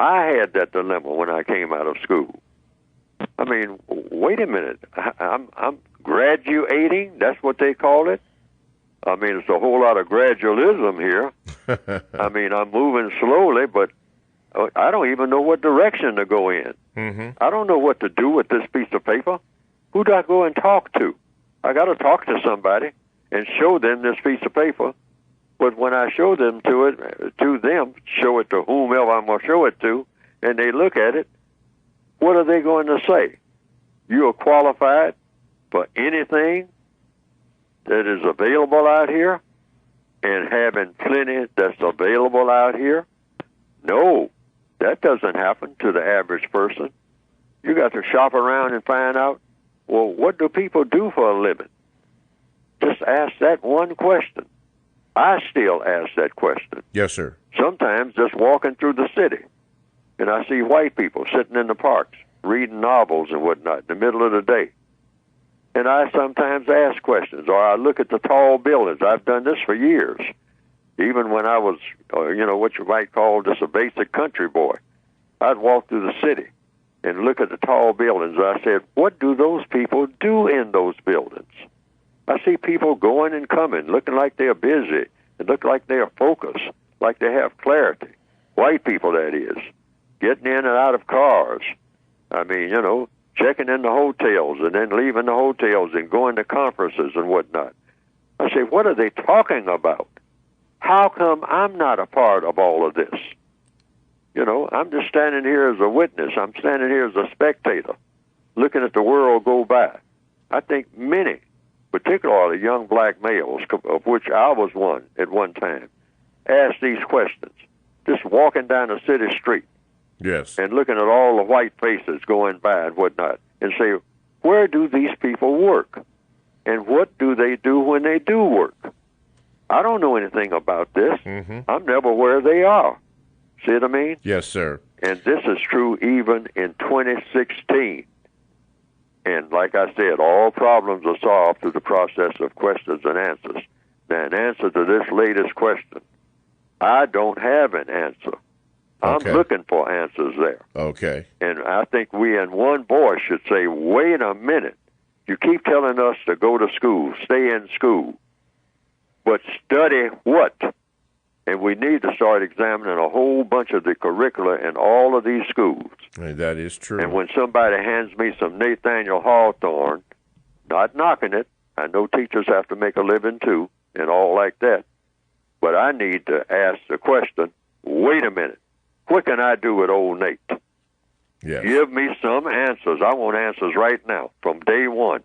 I had that dilemma when I came out of school. I mean, wait a minute. I'm graduating. That's what they call it. I mean, it's a whole lot of gradualism here. I mean, I'm moving slowly, but I don't even know what direction to go in. Mm-hmm. I don't know what to do with this piece of paper. Who do I go and talk to? I got to talk to somebody and show them this piece of paper. But when I show them, show it to whomever I'm going to show it to, and they look at it, what are they going to say? You are qualified for anything that is available out here and having plenty that's available out here? No, that doesn't happen to the average person. You got to shop around and find out, well, what do people do for a living? Just ask that one question. I still ask that question. Yes, sir. Sometimes just walking through the city, and I see white people sitting in the parks reading novels and whatnot in the middle of the day. And I sometimes ask questions, or I look at the tall buildings. I've done this for years, even when I was, what you might call just a basic country boy. I'd walk through the city and look at the tall buildings. I said, what do those people do in those buildings? I see people going and coming, looking like they're busy, and look like they're focused, like they have clarity. White people, that is, getting in and out of cars. I mean, checking in the hotels and then leaving the hotels and going to conferences and whatnot. I say, what are they talking about? How come I'm not a part of all of this? I'm just standing here as a witness. I'm standing here as a spectator, looking at the world go by. I think many, particularly young black males, of which I was one at one time, ask these questions, just walking down a city street. Yes. And looking at all the white faces going by and whatnot, and say, where do these people work? And what do they do when they do work? I don't know anything about this. Mm-hmm. I'm never where they are. See what I mean? Yes, sir. And this is true even in 2016. And like I said, all problems are solved through the process of questions and answers. Now, in answer to this latest question, I don't have an answer. Okay. I'm looking for answers there. Okay. And I think we in one voice should say, wait a minute. You keep telling us to go to school, stay in school, but study what? And we need to start examining a whole bunch of the curricula in all of these schools. That is true. And when somebody hands me some Nathaniel Hawthorne, not knocking it, I know teachers have to make a living too and all like that, but I need to ask the question, wait a minute. What can I do with old Nate? Yes. Give me some answers. I want answers right now from day one.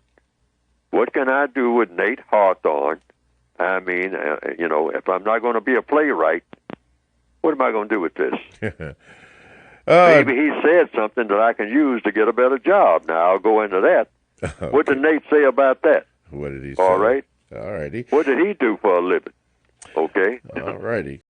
What can I do with Nate Hawthorne? I mean, if I'm not going to be a playwright, what am I going to do with this? Maybe he said something that I can use to get a better job. Now, I'll go into that. Okay. What did Nate say about that? What did he say? All right. All righty. What did he do for a living? Okay. All righty.